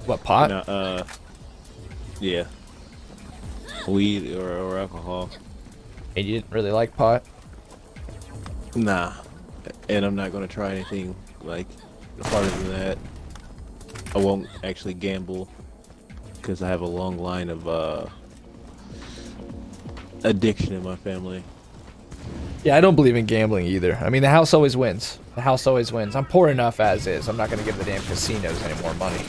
What, pot? No, yeah, weed or alcohol. And you didn't really like pot? Nah, and I'm not gonna try anything like harder than that. I won't actually gamble because I have a long line of addiction in my family. Yeah, I don't believe in gambling either. I mean, the house always wins. The house always wins. I'm poor enough as is. I'm not going to give the damn casinos any more money.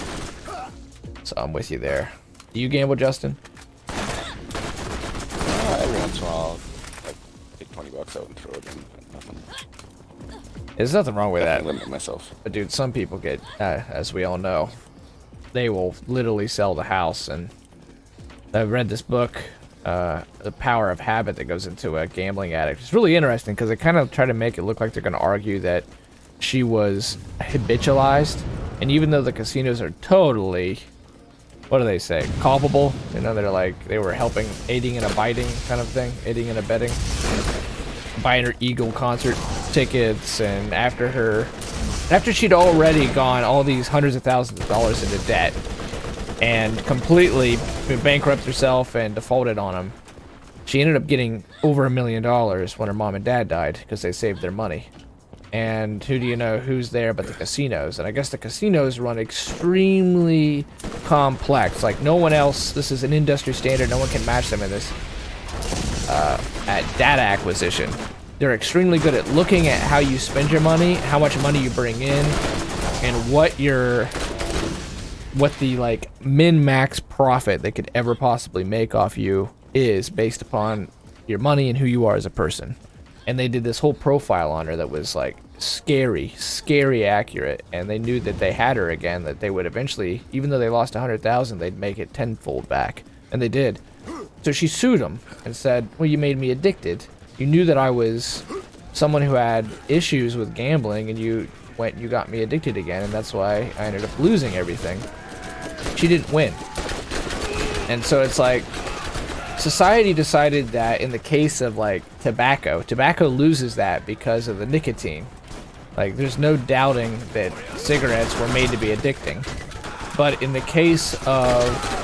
So I'm with you there. Do you gamble, Justin? Every once in a while, like, take 20 bucks out and throw it in. Nothing. There's nothing wrong with that. Limit myself. But dude, some people get, as we all know, they will literally sell the house. And I've read this book, The Power of Habit, that goes into a gambling addict. It's really interesting because they kind of try to make it look like they're going to argue that she was habitualized. And even though the casinos are totally, what do they say, culpable? You know, they're like, they were helping, aiding and abetting kind of thing, aiding and abetting. Buying her Eagle concert tickets, and after she'd already gone all these hundreds of thousands of dollars into debt and completely bankrupted herself and defaulted on them, she ended up getting over $1 million when her mom and dad died because they saved their money. And who do you know who's there but the casinos? And I guess the casinos run extremely complex. Like no one else, this is an industry standard, no one can match them in this. At data acquisition. They're extremely good at looking at how you spend your money, how much money you bring in, and what the like min-max profit they could ever possibly make off you is based upon your money and who you are as a person. And they did this whole profile on her that was like scary accurate, and they knew that they had her again, that they would eventually, even though they lost 100,000, they'd make it tenfold back, and they did. So she sued him and said, well, you made me addicted. You knew that I was someone who had issues with gambling, and you got me addicted again, and that's why I ended up losing everything. She didn't win. And so it's like, society decided that in the case of like tobacco loses that because of the nicotine. Like there's no doubting that cigarettes were made to be addicting. But in the case of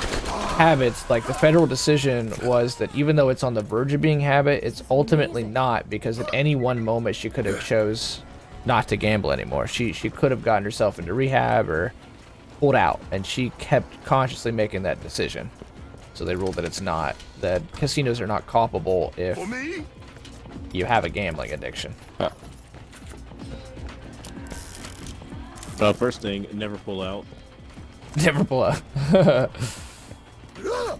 habits, like the federal decision was that even though it's on the verge of being habit, it's ultimately not, because at any one moment she could have chose not to gamble anymore. She could have gotten herself into rehab or pulled out, and she kept consciously making that decision. So they ruled that it's not, that casinos are not culpable if you have a gambling addiction. Huh. First thing, never pull out. Never pull out.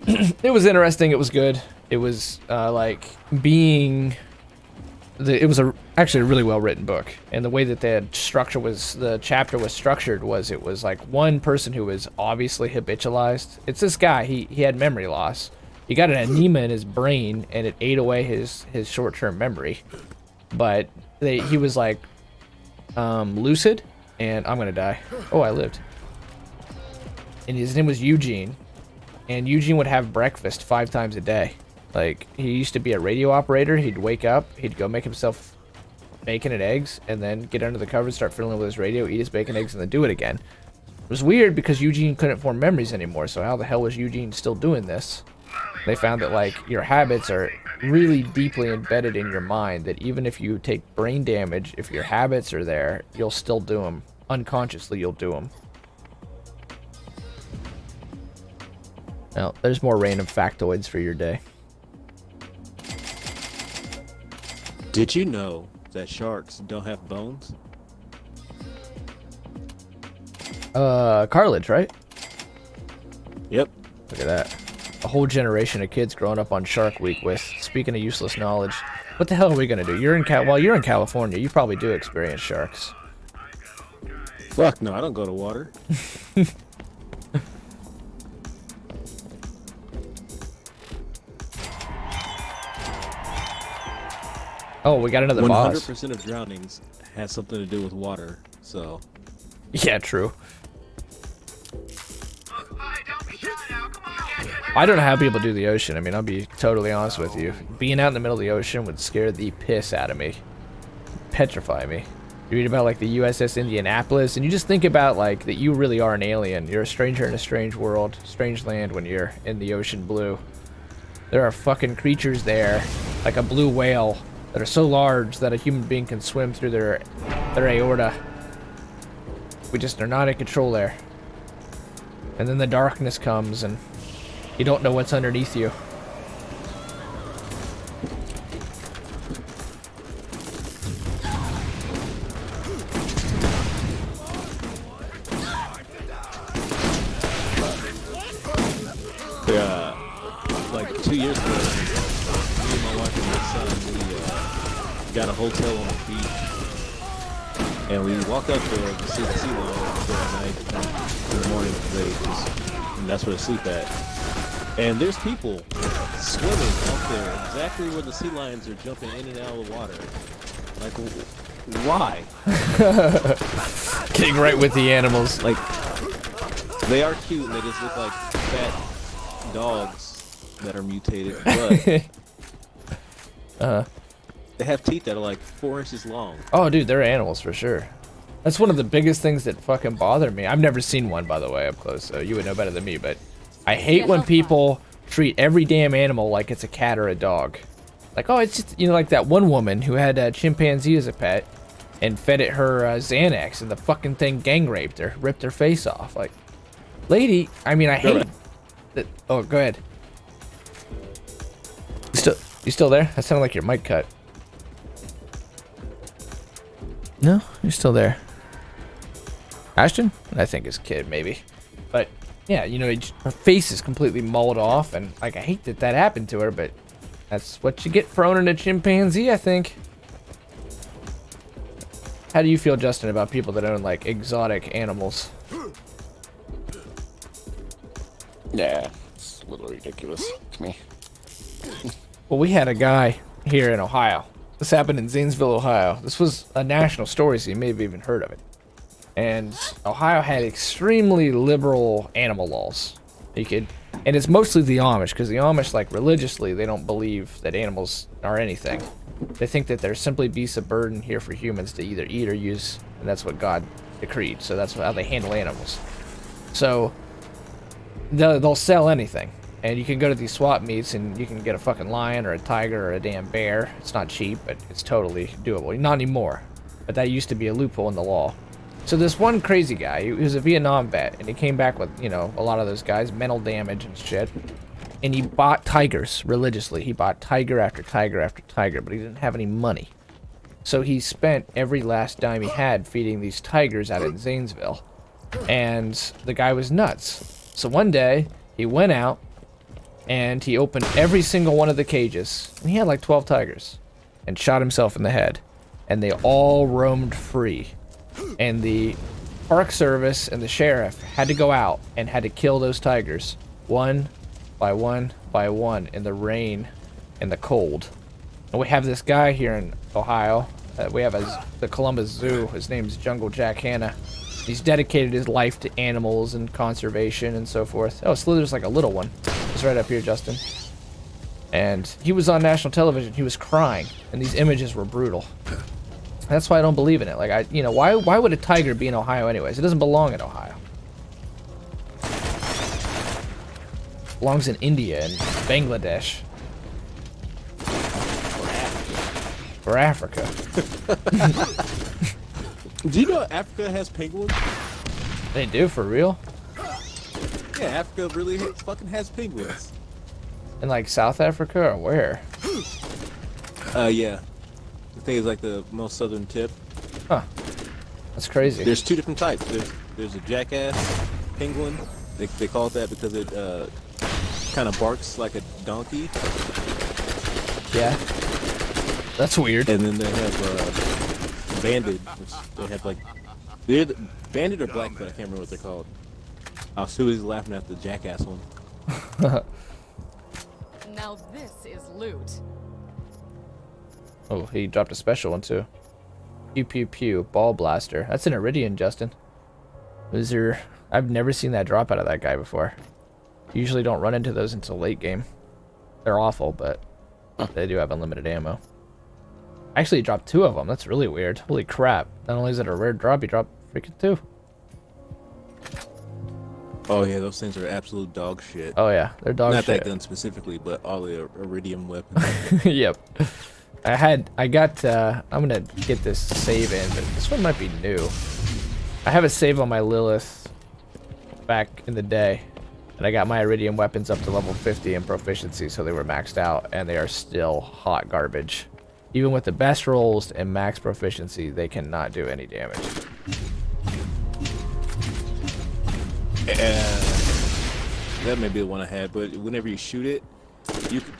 It was interesting. It was good. It was like being. It was actually a really well written book, and the way that the chapter was structured was, it was like one person who was obviously habitualized. It's this guy. He had memory loss. He got an edema in his brain, and it ate away his short-term memory. But he was like lucid, and I'm gonna die. Oh, I lived. And his name was Eugene. And Eugene would have breakfast 5 times a day. Like, he used to be a radio operator. He'd wake up, he'd go make himself bacon and eggs, and then get under the covers, start fiddling with his radio, eat his bacon, eggs, and then do it again. It was weird because Eugene couldn't form memories anymore, so how the hell was Eugene still doing this? They found that, like, your habits are really deeply embedded in your mind, that even if you take brain damage, if your habits are there, you'll still do them. Unconsciously, you'll do them. Now, there's more random factoids for your day. Did you know that sharks don't have bones? Cartilage, right? Yep. Look at that. A whole generation of kids growing up on Shark Week with, speaking of useless knowledge, what the hell are we gonna do? You're in California, you probably do experience sharks. Fuck no, I don't go to water. Oh, we got another boss. 100% of drownings has something to do with water, so. Yeah, true. I don't know how people do the ocean. I mean, I'll be totally honest with you. Being out in the middle of the ocean would scare the piss out of me. Petrify me. You read about like the USS Indianapolis, and you just think about like that you really are an alien. You're a stranger in a strange world, strange land when you're in the ocean blue. There are fucking creatures there, like a blue whale, that are so large that a human being can swim through their aorta. We just are not in control there. And then the darkness comes, and you don't know what's underneath you. Like 2 years ago, me and my wife and my son, we got a hotel on the beach, and we walked up there to see the sea lions at night in the morning and that's where they sleep at. And there's people swimming out there exactly where the sea lions are jumping in and out of the water. Like, why? Getting right with the animals. Like, they are cute and they just look like fat dogs that are mutated, but they have teeth that are like 4 inches long. Oh, dude, they're animals for sure. That's one of the biggest things that fucking bother me. I've never seen one, by the way, up close, so you would know better than me, but I hate when people treat every damn animal like it's a cat or a dog. Like, oh, it's just, you know, like that one woman who had a chimpanzee as a pet and fed it her Xanax, and the fucking thing gang raped her, ripped her face off. Like, lady, I mean, I hate that. Oh, go ahead. You still there? That sounded like your mic cut. No, you're still there. Ashton? I think his kid, maybe. But, yeah, you know, her face is completely mauled off, and, like, I hate that that happened to her, but that's what you get for owning a chimpanzee, I think. How do you feel, Justin, about people that own, like, exotic animals? Yeah, it's a little ridiculous to me. Well, we had a guy here in Ohio. This happened in Zanesville, Ohio. This was a national story, so you may have even heard of it. And Ohio had extremely liberal animal laws. And it's mostly the Amish, because the Amish, like, religiously, they don't believe that animals are anything. They think that they're simply beasts of burden here for humans to either eat or use, and that's what God decreed. So that's how they handle animals. So they'll sell anything. And you can go to these swap meets and you can get a fucking lion or a tiger or a damn bear. It's not cheap, but it's totally doable. Not anymore. But that used to be a loophole in the law. So this one crazy guy, he was a Vietnam vet, and he came back with, you know, a lot of those guys, mental damage and shit. And he bought tigers religiously. He bought tiger after tiger after tiger, but he didn't have any money. So he spent every last dime he had feeding these tigers out in Zanesville. And the guy was nuts. So one day, he went out, and he opened every single one of the cages, and he had like 12 tigers, and shot himself in the head. And they all roamed free. And the Park Service and the sheriff had to go out and had to kill those tigers, one by one by one, in the rain and the cold. And we have this guy here in Ohio. We have the Columbus Zoo. His name's Jungle Jack Hanna. He's dedicated his life to animals and conservation and so forth. Oh, Slither's like a little one. It's right up here, Justin. And he was on national television. He was crying, and these images were brutal. That's why I don't believe in it. Like, you know, why would a tiger be in Ohio anyways? It doesn't belong in Ohio. It belongs in India and Bangladesh. Or Africa. Do you know Africa has penguins? They do, for real? Yeah, Africa really fucking has penguins. In like South Africa or where? Yeah. I think it's like the most southern tip. Huh. That's crazy. There's two different types. There's a jackass penguin. They call it that because it kind of barks like a donkey. Yeah. That's weird. And then they have banded, which they have like banded or black, but I can't remember what they're called. I was too busy laughing at the jackass one. Now this is loot. Oh, he dropped a special one too. Pew pew pew, ball blaster. That's an Iridian, Justin. I've never seen that drop out of that guy before. You usually don't run into those until late game. They're awful, but they do have unlimited ammo. Actually, you dropped 2 of them. That's really weird. Holy crap. Not only is it a rare drop, you drop freaking 2. Oh yeah, those things are absolute dog shit. Oh yeah, they're dog Not shit. that gun specifically, but all the iridium weapons. Yep. I'm gonna get this save in, but this one might be new. I have a save on my Lilith back in the day, and I got my iridium weapons up to level 50 in proficiency, so they were maxed out, and they are still hot garbage. Even with the best rolls and max proficiency, they cannot do any damage. That may be the one I had, but whenever you shoot it,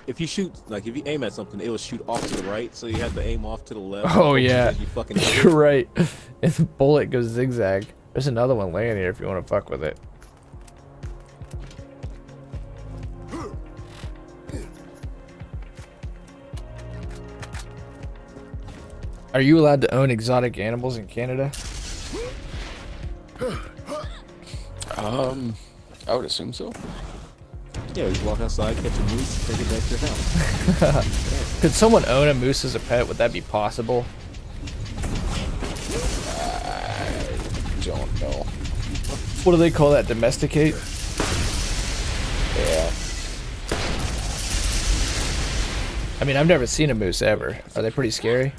if you aim at something, it will shoot off to the right, so you have to aim off to the left. Oh yeah, you fucking you're right. And the bullet goes zigzag. There's another one laying here if you want to fuck with it. Are you allowed to own exotic animals in Canada? I would assume so. Yeah, you walk outside, catch a moose, take it back to your house. Could someone own a moose as a pet? Would that be possible? I don't know. What do they call that? Domesticate? Yeah. I mean, I've never seen a moose ever. Are they pretty scary?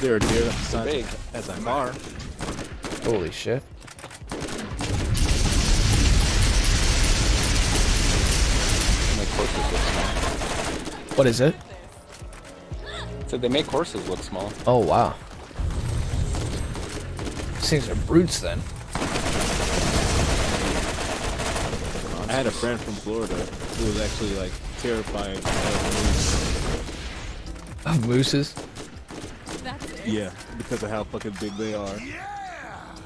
There are deer outside big. as a car. Holy shit. Make horses look small. What is it? So they make horses look small. Oh, wow. These things are brutes then. I had a friend from Florida who was actually like terrified of moose. Of mooses? That's it. Yeah, because of how fucking big they are.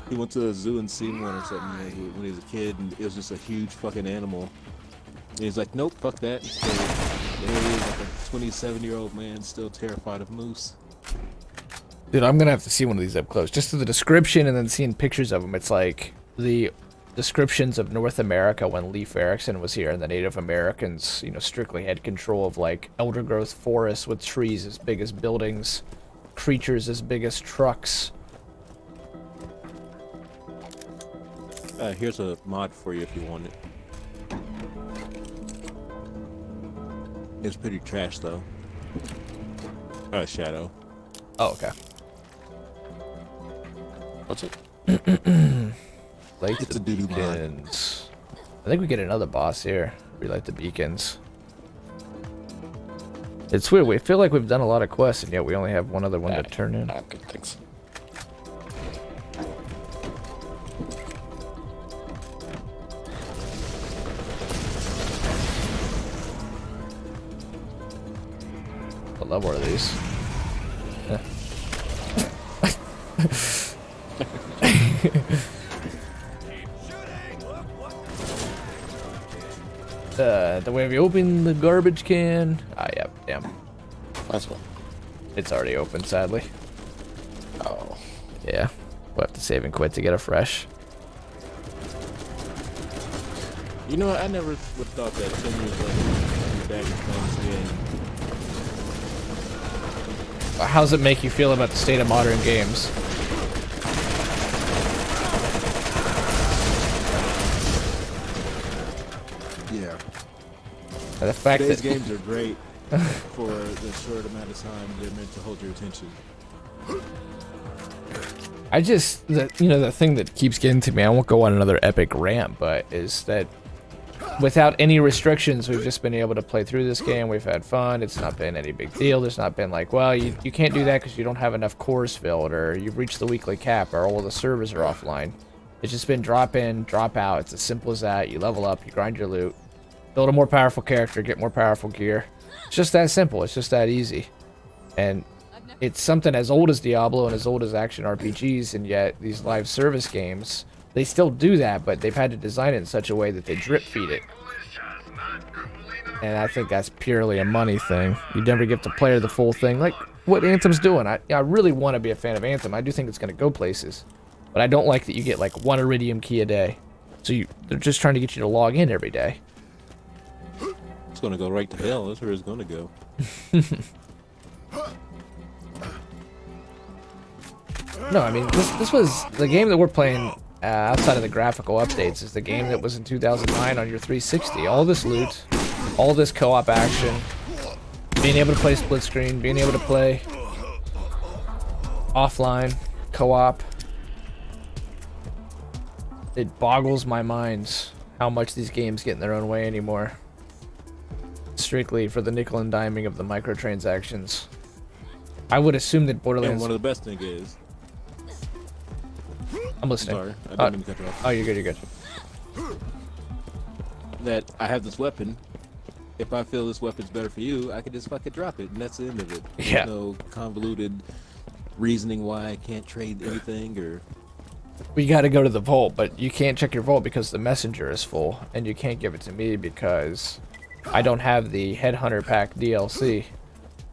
He went to the zoo and seen one or something when he was a kid, and it was just a huge fucking animal. And he's like, nope, fuck that. So there he is, like a 27-year-old man still terrified of moose. Dude, I'm gonna have to see one of these up close. Just through the description and then seeing pictures of them, it's like the descriptions of North America when Leif Erikson was here and the Native Americans, you know, strictly had control of like elder growth forests with trees as big as buildings, creatures as big as trucks. Here's a mod for you if you want it. It's pretty trash though. Shadow. Oh, okay. What's it? Light It's the a doo-doo mod. beacons. I think we get another boss here. Relight the beacons. It's weird. We feel like we've done a lot of quests, and yet we only have one other one to turn in. Nah, good, thanks. What level are these? The way we open the garbage can. Ah, yep, damn. That's one. It's already open, sadly. Oh. Yeah, we'll have to save and quit to get a fresh. You know what? I never would have thought that 10 years later you'd be back and playing this game. How's it make you feel about the state of modern games? Yeah. The fact Today's that games are great for the short amount of time they're meant to hold your attention. I just, the thing that keeps getting to me, I won't go on another epic rant, but is that without any restrictions, we've just been able to play through this game. We've had fun. It's not been any big deal. There's not been like, well, you can't do that because you don't have enough cores filled, or you've reached the weekly cap, or all the servers are offline. It's just been drop in, drop out. It's as simple as that. You level up, you grind your loot, build a more powerful character, get more powerful gear. It's just that simple. It's just that easy. And it's something as old as Diablo and as old as action RPGs, and yet these live service games, they still do that, but they've had to design it in such a way that they drip feed it. And I think that's purely a money thing. You never get to play the full thing, like what Anthem's doing. I really want to be a fan of Anthem. I do think it's going to go places. But I don't like that you get like 1 Iridium key a day. So they're just trying to get you to log in every day. It's gonna go right to hell. That's where it's gonna go. No, I mean, this was the game that we're playing outside of the graphical updates is the game that was in 2009 on your 360. All this loot, all this co-op action, being able to play split screen, being able to play offline, co-op. It boggles my mind how much these games get in their own way anymore. Strictly for the nickel and diming of the microtransactions. I would assume that Borderlands... And one of the best thing is... I'm listening. Sorry, I didn't mean to cut you off. Oh, you're good, you're good. That I have this weapon. If I feel this weapon's better for you, I can just fucking drop it, and that's the end of it. There's Yeah. no convoluted reasoning why I can't trade anything, or... We gotta go to the vault, but you can't check your vault because the messenger is full, and you can't give it to me because I don't have the Headhunter Pack DLC.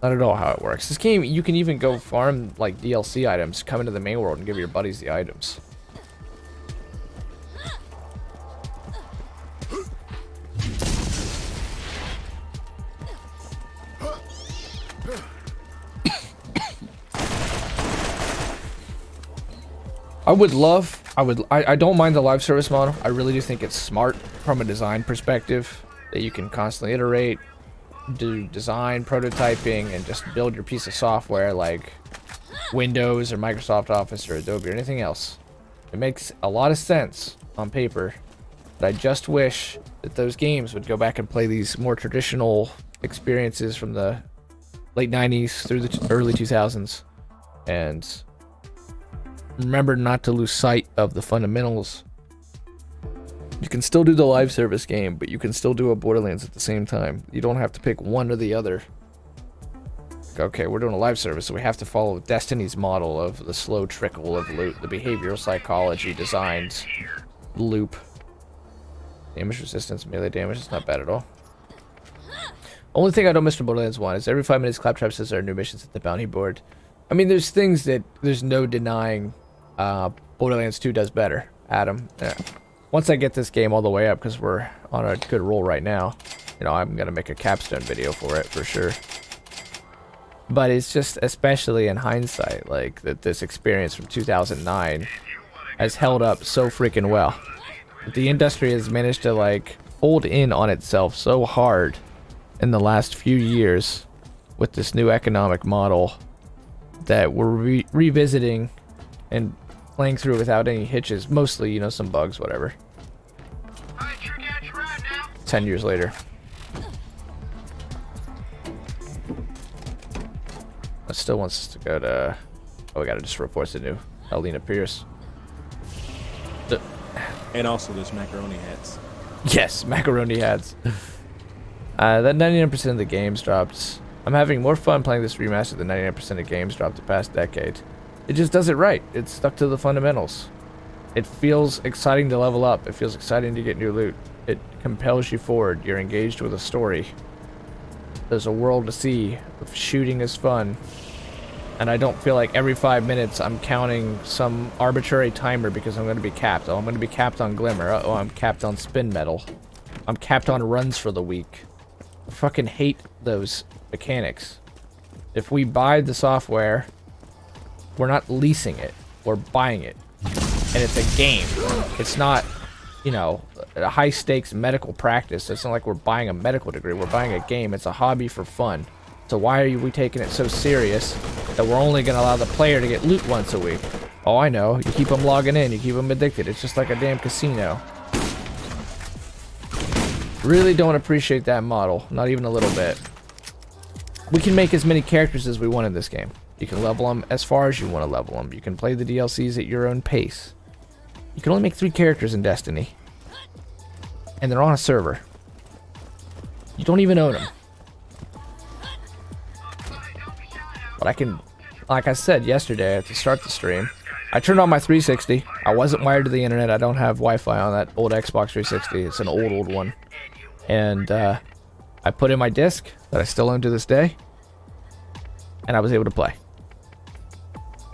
Not at all how it works. This game, you can even go farm like DLC items, come into the main world, and give your buddies the items. I don't mind the live service model. I really do think it's smart from a design perspective that you can constantly iterate, do design, prototyping, and just build your piece of software like Windows or Microsoft Office or Adobe or anything else. It makes a lot of sense on paper, but I just wish that those games would go back and play these more traditional experiences from the late 90s through the early 2000s and remember not to lose sight of the fundamentals. You can still do the live service game, but you can still do a Borderlands at the same time. You don't have to pick one or the other. Okay, we're doing a live service, so we have to follow Destiny's model of the slow trickle of loot, the behavioral psychology designed loop. Damage resistance, melee damage is not bad at all. Only thing I don't miss from Borderlands 1 is every 5 minutes Claptrap says there are new missions at the bounty board. I mean, there's things that there's no denying Borderlands 2 does better, Adam. Yeah. Once I get this game all the way up, because we're on a good roll right now, you know, I'm going to make a capstone video for it, for sure. But it's just, especially in hindsight, like, that this experience from 2009 has held up so freaking well. The industry has managed to, like, fold in on itself so hard in the last few years with this new economic model that we're revisiting and playing through without any hitches. Mostly, you know, some bugs, whatever. 10 years later. It still wants us to go to... Oh, we gotta just report to new Alina Pierce. And also there's macaroni hats. Yes, macaroni hats. That 99% of the games dropped. I'm having more fun playing this remaster than 99% of games dropped the past decade. It just does it right. It's stuck to the fundamentals. It feels exciting to level up. It feels exciting to get new loot. It compels you forward. You're engaged with a story. There's a world to see. Shooting is fun. And I don't feel like every 5 minutes I'm counting some arbitrary timer because I'm going to be capped. Oh, I'm going to be capped on Glimmer. Oh, I'm capped on Spin Metal. I'm capped on runs for the week. I fucking hate those mechanics. If we buy the software, we're not leasing it. We're buying it. And it's a game. It's not, you know, a high stakes medical practice. It's not like we're buying a medical degree. We're buying a game. It's a hobby for fun. So why are we taking it so serious that we're only going to allow the player to get loot once a week? Oh, I know. You keep them logging in. You keep them addicted. It's just like a damn casino. Really don't appreciate that model. Not even a little bit. We can make as many characters as we want in this game. You can level them as far as you want to level them. You can play the DLCs at your own pace. You can only make 3 characters in Destiny. And they're on a server. You don't even own them. But I can, like I said yesterday to start the stream, I turned on my 360. I wasn't wired to the internet. I don't have Wi-Fi on that old Xbox 360. It's an old one. And I put in my disc that I still own to this day. And I was able to play.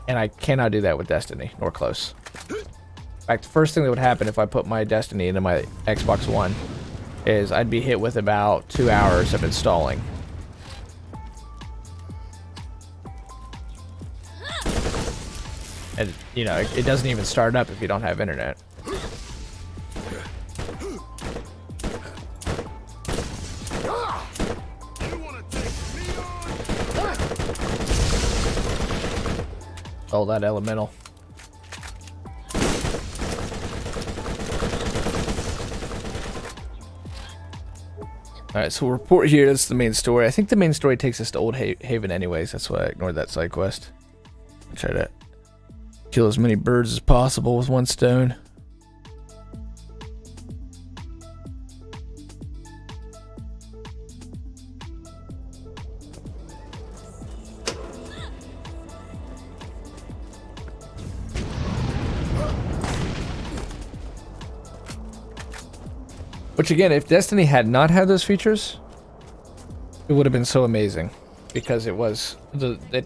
And I cannot do that with Destiny, nor close. In fact, the first thing that would happen if I put my Destiny into my Xbox One is I'd be hit with about 2 hours of installing. And, you know, it doesn't even start up if you don't have internet. Oh, that elemental. Alright, so we'll report here. That's the main story. I think the main story takes us to Old Haven anyways. That's why I ignored that side quest. Try to kill as many birds as possible with one stone. Which again, if Destiny had not had those features, it would have been so amazing, because it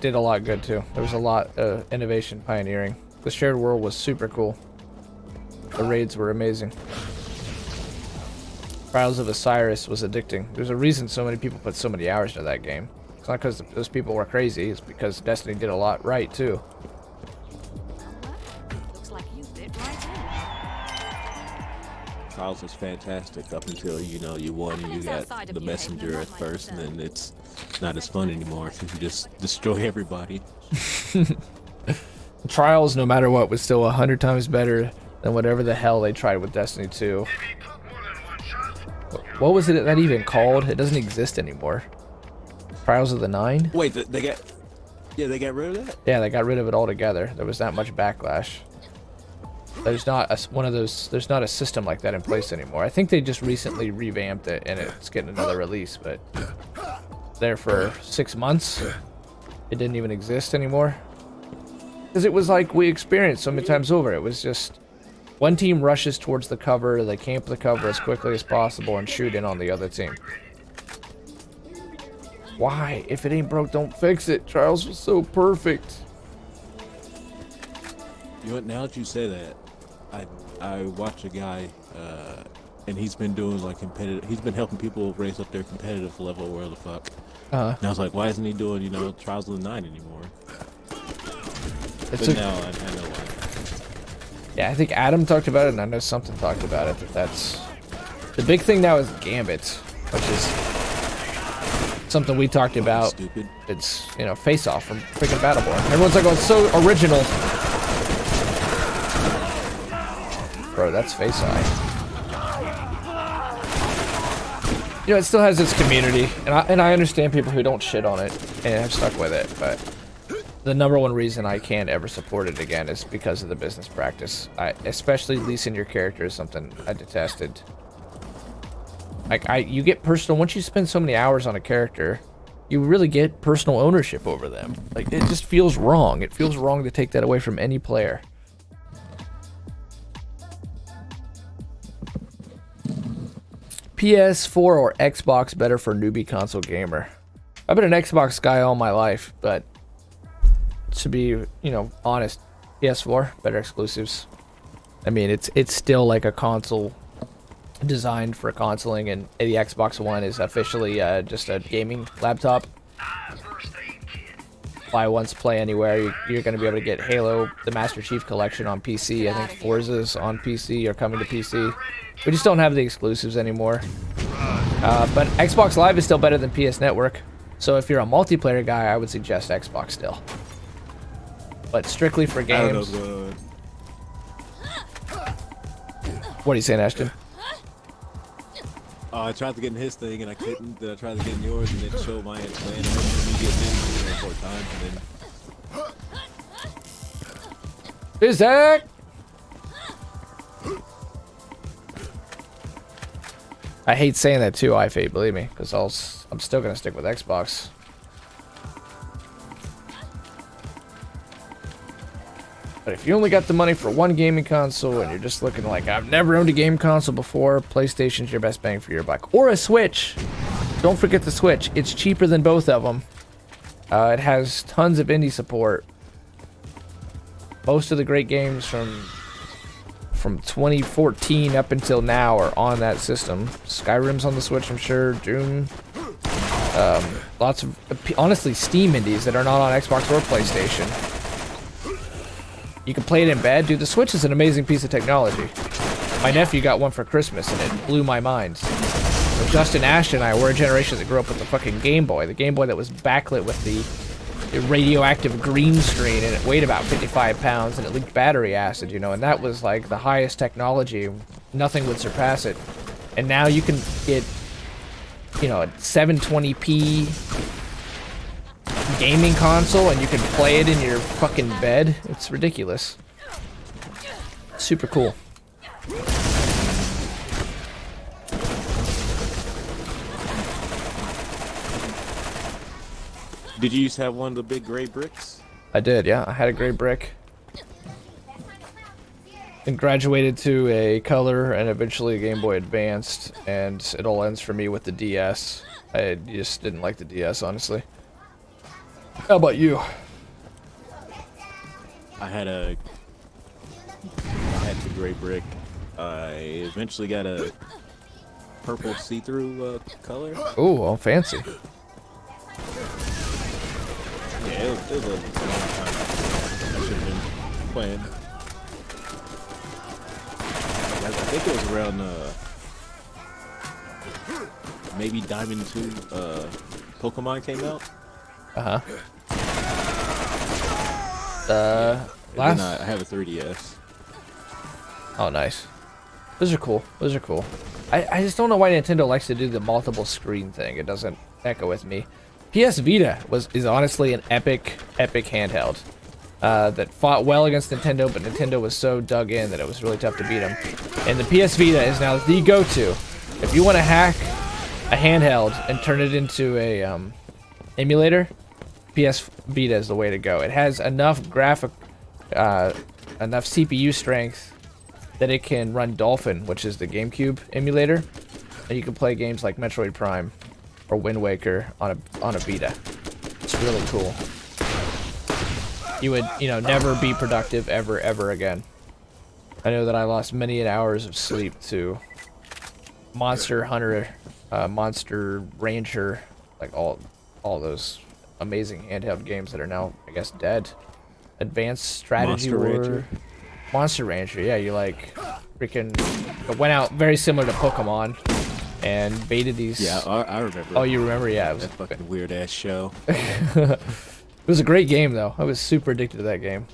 did a lot good too. There was a lot of innovation, pioneering. The shared world was super cool. The raids were amazing. Trials of Osiris was addicting. There's a reason so many people put so many hours into that game. It's not because those people were crazy. It's because Destiny did a lot right too. Looks like you fit right in. Trials was fantastic up until, you know, you won and you got the messenger at first, and then it's not as fun anymore since you just destroy everybody. Trials, no matter what, was still 100 times better than whatever the hell they tried with Destiny 2. What was it that even called? It doesn't exist anymore. Trials of the Nine? Wait, they got rid of that? Yeah, they got rid of it altogether. There was that much backlash. There's not there's not a system like that in place anymore. I think they just recently revamped it and it's getting another release, but there for 6 months, it didn't even exist anymore. Because it was like we experienced so many times over. It was just one team rushes towards the cover, they camp the cover as quickly as possible and shoot in on the other team. Why? If it ain't broke, don't fix it. Trials was so perfect. You know what, now that you say that, I watch a guy, and he's been doing like competitive, he's been helping people raise up their competitive level, where the fuck. And I was like, why isn't he doing, you know, Trials of the Nine anymore? But now I know why. Yeah, I think Adam talked about it, and I know something talked about it. That's the big thing now is Gambit, which is something we talked about. Stupid. It's, you know, Face Off from freaking Battleborn. Everyone's like, oh, it's so original. Bro, that's Face Off. You know, it still has its community, and I understand people who don't shit on it and have stuck with it, but the number one reason I can't ever support it again is because of the business practice. Especially leasing your character is something I detested. Like, you get personal, once you spend so many hours on a character, you really get personal ownership over them. Like, it just feels wrong. It feels wrong to take that away from any player. PS4 or Xbox better for newbie console gamer? I've been an Xbox guy all my life, but to be, you know, honest, PS4, better exclusives. I mean, it's still like a console designed for consoling, and the Xbox One is officially just a gaming laptop. Buy once, play anywhere. You're going to be able to get Halo, the Master Chief Collection on PC. I think Forza's on PC or coming to PC. We just don't have the exclusives anymore. But Xbox Live is still better than PS Network. So if you're a multiplayer guy, I would suggest Xbox still. But strictly for games. What are you saying, Ashton? I tried to get in his thing and I couldn't. Then I tried to get in yours and it showed my plan. And then you get in 4 times and then. Isaac! I hate saying that too, iFate, believe me, because I'm still gonna stick with Xbox. But if you only got the money for one gaming console and you're just looking like, I've never owned a game console before, PlayStation's your best bang for your buck. Or a Switch. Don't forget the Switch. It's cheaper than both of them. It has tons of indie support. Most of the great games from 2014 up until now are on that system. Skyrim's on the Switch, I'm sure. Doom. Lots of, honestly, Steam indies that are not on Xbox or PlayStation. You can play it in bed. Dude, the Switch is an amazing piece of technology. My nephew got one for Christmas, and it blew my mind. So Justin Ashton and I were a generation that grew up with the fucking Game Boy. The Game Boy that was backlit with the radioactive green screen, and it weighed about 55 pounds, and it leaked battery acid, you know, and that was like the highest technology. Nothing would surpass it. And now you can get, you know, a 720p gaming console, and you can play it in your fucking bed. It's ridiculous. Super cool. Did you used to have one of the big gray bricks? I did, yeah. I had a gray brick. And graduated to a color and eventually a Game Boy Advanced, and it all ends for me with the DS. I just didn't like the DS, honestly. How about you? I had the gray brick. I eventually got a purple see-through color. Ooh, all fancy. Yeah, it was a long time. I should have been playing. I think it was around maybe Diamond 2 Pokemon came out. Uh-huh. Then I have a 3DS. Oh, nice. Those are cool. Those are cool. I just don't know why Nintendo likes to do the multiple screen thing. It doesn't echo with me. PS Vita is honestly an epic handheld that fought well against Nintendo, but Nintendo was so dug in that it was really tough to beat them. And the PS Vita is now the go-to. If you want to hack a handheld and turn it into a emulator, PS Vita is the way to go. It has enough enough CPU strength that it can run Dolphin, which is the GameCube emulator, and you can play games like Metroid Prime or Wind Waker on a Vita. It's really cool. You would, you know, never be productive ever again. I know that I lost many hours of sleep to Monster Hunter, Monster Rancher, like all those amazing handheld games that are now, I guess, dead. Advanced Strategy Monster Rancher, yeah, you like freaking it went out very similar to Pokemon and baited these. Yeah, I remember. Oh, you remember? Yeah, it was that fucking weird ass show. It was a great game though. I was super addicted to that game.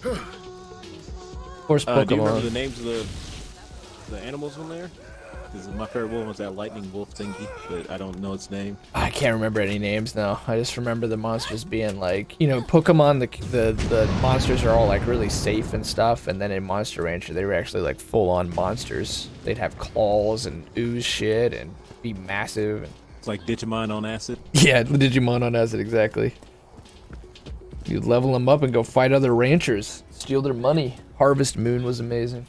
Of course, Pokemon. Do you remember the names of the animals in there? Because my favorite one was that lightning wolf thingy, but I don't know its name. I can't remember any names now. I just remember the monsters being like, you know, Pokemon, the monsters are all like really safe and stuff, and then in Monster Rancher they were actually like full-on monsters. They'd have claws and ooze shit and be massive. It's like Digimon on acid. Yeah, the Digimon on acid, exactly. You'd level them up and go fight other ranchers, steal their money. Harvest Moon was amazing.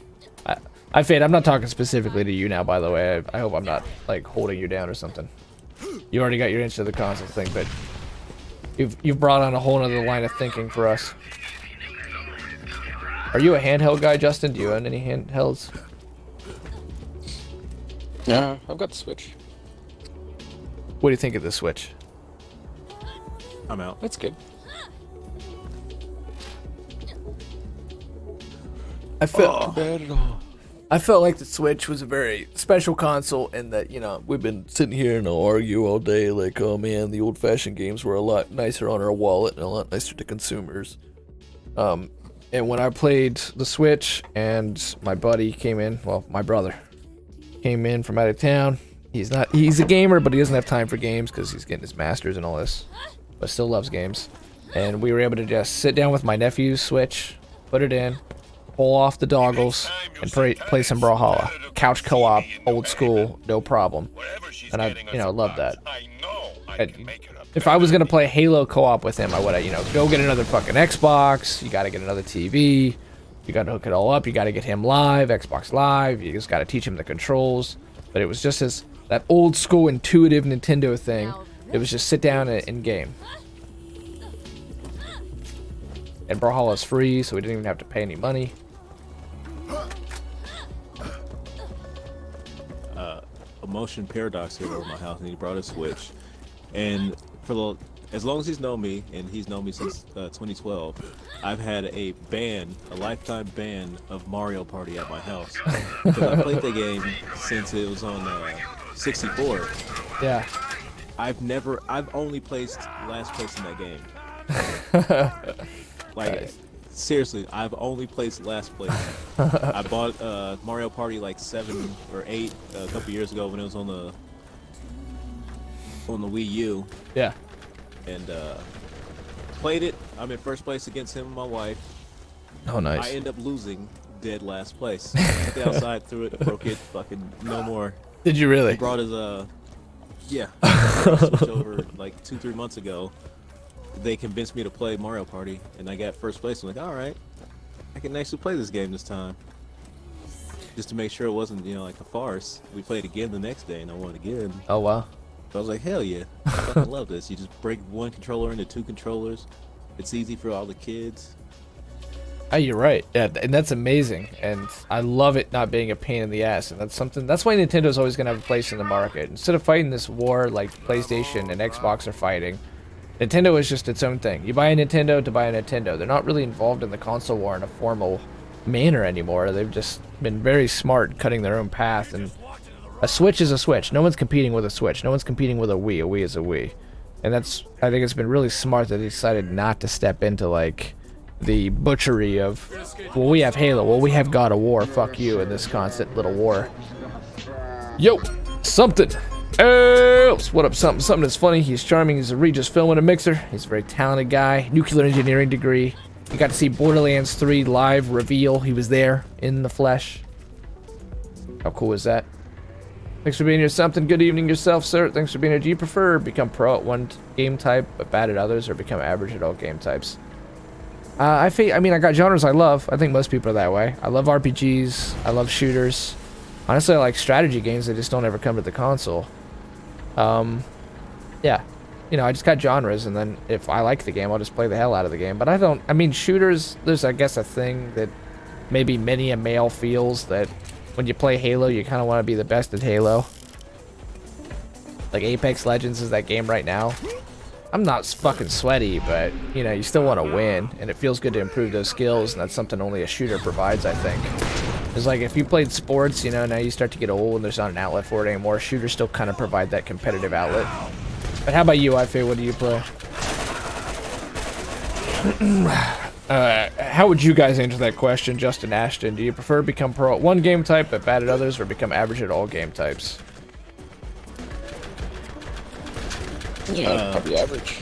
Fade, I'm not talking specifically to you now, by the way. I hope I'm not, like, holding you down or something. You already got your inch to the console thing, but you've brought on a whole other line of thinking for us. Are you a handheld guy, Justin? Do you own any handhelds? Yeah, I've got the Switch. What do you think of the Switch? I'm out. That's good. I felt bad at all. I felt like the Switch was a very special console, and that, you know, we've been sitting here and I'll argue all day like, oh man, the old-fashioned games were a lot nicer on our wallet and a lot nicer to consumers. And when I played the Switch and my buddy came in, well, my brother came in from out of town. He's a gamer, but he doesn't have time for games because he's getting his masters and all this, but still loves games. And we were able to just sit down with my nephew's Switch, put it in, pull off the doggles, and play some Brawlhalla. Couch co-op, old school, no problem. And I, you know, love that. If I was gonna play Halo co-op with him, I would, you know, go get another fucking Xbox. You gotta get another TV. You gotta hook it all up. You gotta get him live, Xbox Live. You just gotta teach him the controls. But it was just that old school intuitive Nintendo thing. It was just sit down and game. And Brawlhalla's free, so we didn't even have to pay any money. motion paradox hit over my house, and he brought a Switch. And as long as he's known me, and he's known me since 2012, I've had a lifetime ban of Mario Party at my house. Because I played the game since it was on 64. Yeah. I've only placed last place in that game. Like, Nice. seriously, I've only placed last place. I bought Mario Party like 7 or 8 a couple years ago when it was on the Wii U, Yeah. and played it. I'm in first place against him and my wife. Oh, nice. I end up losing, dead last place. Took it outside, threw it, broke it, fucking no more. Did you really? He brought his yeah. I switched over like 2-3 months ago. They convinced me to play Mario Party, and I got first place. I'm like, all right, I can actually play this game this time. Just to make sure it wasn't, like a farce. We played again the next day, and I won again. Oh, wow. So I was like, hell yeah, I fucking love this. You just break one controller into 2 controllers. It's easy for all the kids. Oh, you're right. Yeah, and that's amazing. And I love it not being a pain in the ass. And that's why Nintendo's always going to have a place in the market. Instead of fighting this war like PlayStation and Xbox are fighting, Nintendo is just its own thing. You buy a Nintendo to buy a Nintendo. They're not really involved in the console war in a formal manner anymore. They've just been very smart cutting their own path. And a Switch is a Switch. No one's competing with a Switch. No one's competing with a Wii. A Wii is a Wii. And I think it's been really smart that they decided not to step into like the butchery of, well, we have Halo, well, we have God of War, fuck you, in this constant little war. Yo, something else. What up, something? Something that's funny. He's charming. He's a Regis film and a mixer. He's a very talented guy. Nuclear engineering degree. You got to see Borderlands 3 live reveal. He was there in the flesh. How cool is that? Thanks for being here, something. Good evening yourself, sir. Thanks for being here. Do you prefer become pro at one game type but bad at others, or become average at all game types? I got genres I love. I think most people are that way. I love RPGs. I love shooters. Honestly, I like strategy games that just don't ever come to the console. Yeah. I just got genres, and then if I like the game, I'll just play the hell out of the game. But shooters, there's, I guess, a thing that maybe many a male feels that when you play Halo, you kind of want to be the best at Halo. Like Apex Legends is that game right now. I'm not fucking sweaty, but, you still want to win, and it feels good to improve those skills, and that's something only a shooter provides, I think. It's like, if you played sports, now you start to get old, and there's not an outlet for it anymore. Shooters still kind of provide that competitive outlet. But how about you, Ife? What do you play? How would you guys answer that question, Justin Ashton? Do you prefer become pro at one game type, but bad at others, or become average at all game types? Yeah, probably average.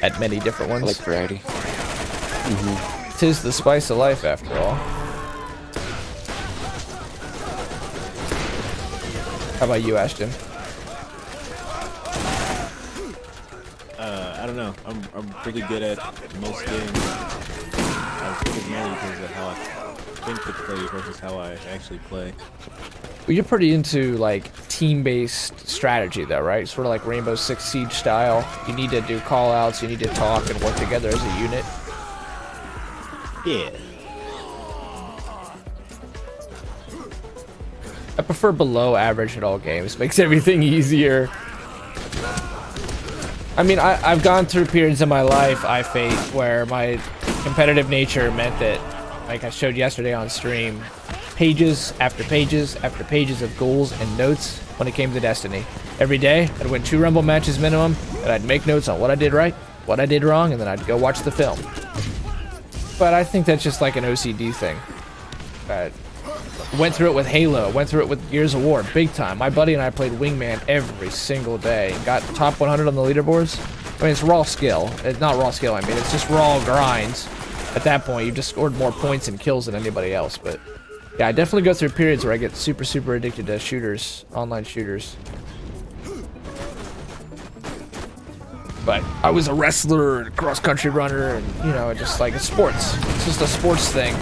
At many different ones. I like variety. Tis the spice of life, after all. How about you, Ashton? I don't know. I'm really good at most games. I think it's mainly because of how I think to play versus how I actually play. Well, you're pretty into, like, team-based strategy, though, right? Sort of like Rainbow Six Siege style. You need to do call-outs, you need to talk and work together as a unit. Yeah. I prefer below average at all games. Makes everything easier. I've gone through periods in my life, where my competitive nature meant that, like I showed yesterday on stream, pages after pages after pages of goals and notes when it came to Destiny. Every day, I'd win 2 Rumble matches minimum, and I'd make notes on what I did right, what I did wrong, and then I'd go watch the film. But I think that's just like an OCD thing. Went through it with Halo, went through it with Gears of War, big time. My buddy and I played Wingman every single day. Got top 100 on the leaderboards. It's raw skill. It's not raw skill, it's just raw grinds. At that point, you've just scored more points and kills than anybody else. But yeah, I definitely go through periods where I get super, super addicted to shooters, online shooters. But I was a wrestler, and a cross-country runner, and, just like, it's sports. It's just a sports thing.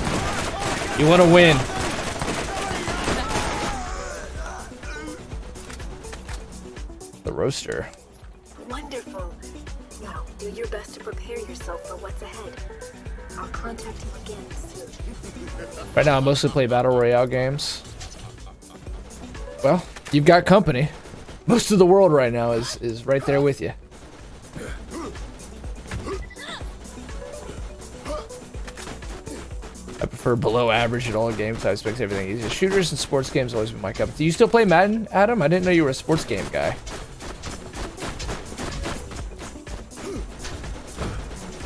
You want to win. The roaster. Wonderful. Now, do your best to prepare yourself for what's ahead. I'll contact you again soon. Right now, I mostly play Battle Royale games. Well, you've got company. Most of the world right now is right there with you. I prefer below average at all game types, makes everything easier. Shooters and sports games always been my cup. Do you still play Madden, Adam? I didn't know you were a sports game guy.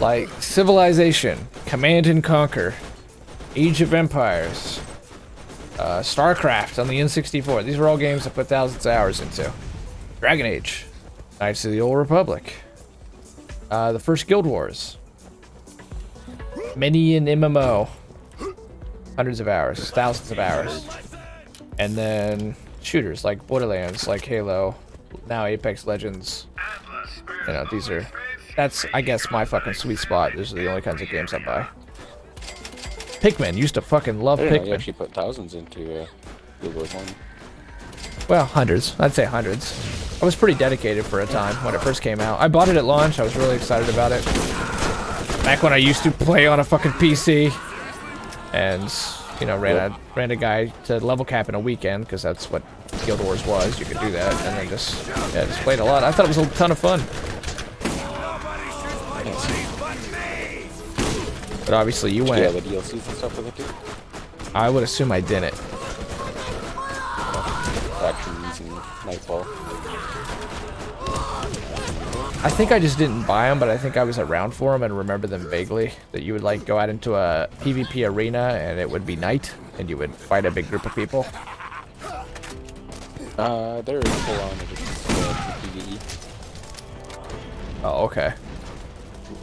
Like Civilization, Command and Conquer, Age of Empires, StarCraft on the N64. These were all games I put thousands of hours into. Dragon Age, Knights of the Old Republic, the first Guild Wars, many an MMO, hundreds of hours, thousands of hours, and then shooters like Borderlands, like Halo, now Apex Legends. You know, that's, I guess, my fucking sweet spot. Those are the only kinds of games I buy. Pikmin, used to fucking love I didn't know Pikmin. you actually put thousands into Guild Wars 1. Well, hundreds. I'd say hundreds. I was pretty dedicated for a time when it first came out. I bought it at launch. I was really excited about it. Back when I used to play on a fucking PC. And, you know, ran a guy to level cap in a weekend, because that's what Guild Wars was. You could do that. And then just played a lot. I thought it was a ton of fun. But obviously you went. Yeah, the DLCs and stuff with it too. I would assume I didn't. Factions and Nightfall. I think I just didn't buy them, but I think I was around for them and remember them vaguely. That you would like go out into a PvP arena and it would be night and you would fight a big group of people. There is full on PvE Oh, okay.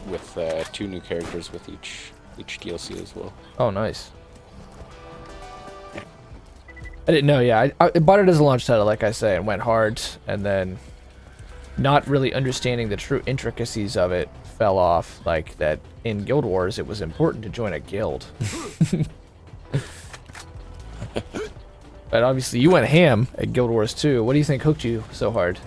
with 2 new characters with each DLC as well. Oh, nice. I didn't know, yeah. I bought it as a launch title, like I say, and went hard, and then not really understanding the true intricacies of it fell off. Like that in Guild Wars, it was important to join a guild. But obviously you went ham at Guild Wars 2. What do you think hooked you so hard?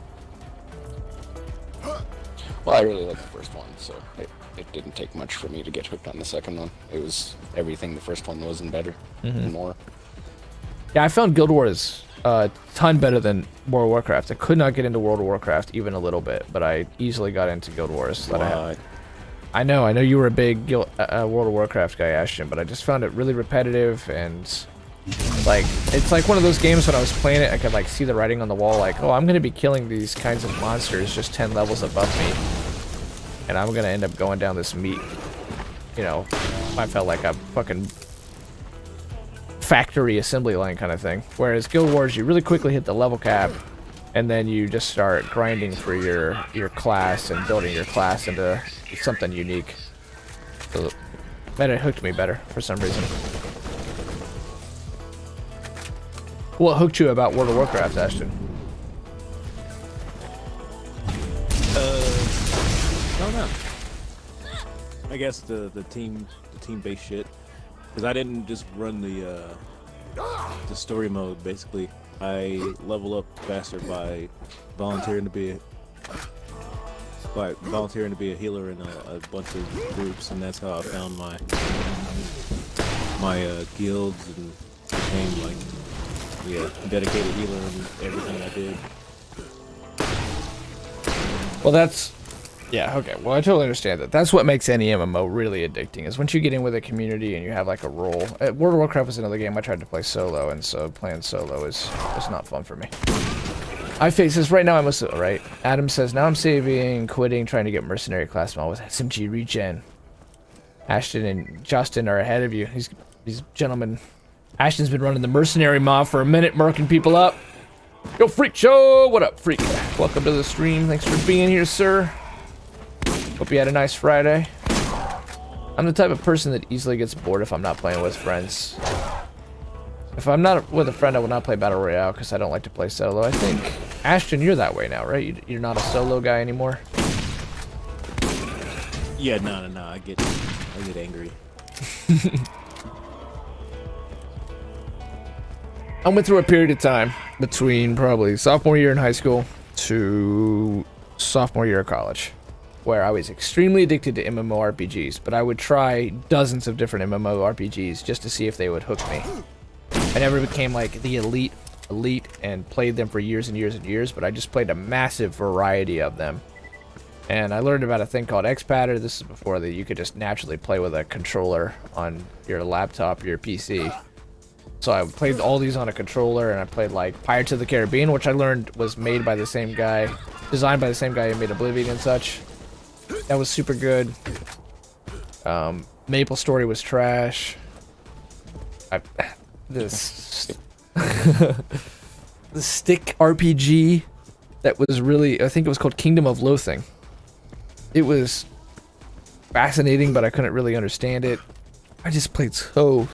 Well, I really liked the first one, so it didn't take much for me to get hooked on the second one. It was everything the first one was and better and more. Yeah, I found Guild Wars a ton better than World of Warcraft. I could not get into World of Warcraft even a little bit, but I easily got into Guild Wars. I know you were a big World of Warcraft guy, Ashton, but I just found it really repetitive and like it's like one of those games when I was playing it, I could like see the writing on the wall, like, oh, I'm gonna be killing these kinds of monsters just 10 levels above me, and I'm gonna end up going down this meat. You know, I felt like a fucking factory assembly line kind of thing. Whereas Guild Wars, you really quickly hit the level cap, and then you just start grinding for your class and building your class into something unique. So that it hooked me better for some reason. What hooked you about World of Warcraft, Ashton? I don't know. I guess the team based shit, because I didn't just run the story mode. Basically, I level up faster by volunteering to be a healer in a bunch of groups, and that's how I found my guilds and became like dedicated healer in everything I did. Well, that's... Yeah, okay. Well, I totally understand that. That's what makes any MMO really addicting, is once you get in with a community and you have like a role. World of Warcraft was another game I tried to play solo, and so playing solo is not fun for me. I face this right now. I'm a right. Adam says, now I'm saving, quitting, trying to get mercenary class mod with SMG regen. Ashton and Justin are ahead of you. These gentlemen... Ashton's been running the mercenary mob for a minute, marking people up. Yo, Freak Show! What up, Freak? Welcome to the stream. Thanks for being here, sir. Hope you had a nice Friday. I'm the type of person that easily gets bored if I'm not playing with friends. If I'm not with a friend, I will not play Battle Royale because I don't like to play solo. I think, Ashton, you're that way now, right? You're not a solo guy anymore? Yeah, no. I get angry. I went through a period of time between probably sophomore year in high school to sophomore year of college where I was extremely addicted to MMORPGs, but I would try dozens of different MMORPGs just to see if they would hook me. I never became like the elite Elite and played them for years and years and years, but I just played a massive variety of them. And I learned about a thing called X-Patter. This is before that you could just naturally play with a controller on your laptop or your PC. So I played all these on a controller, and I played like Pirates of the Caribbean, which I learned was made by the same guy, designed by the same guy who made Oblivion and such. That was super good. Maple Story was trash. This the stick RPG that was really, I think it was called Kingdom of Loathing. It was fascinating, but I couldn't really understand it. I just played so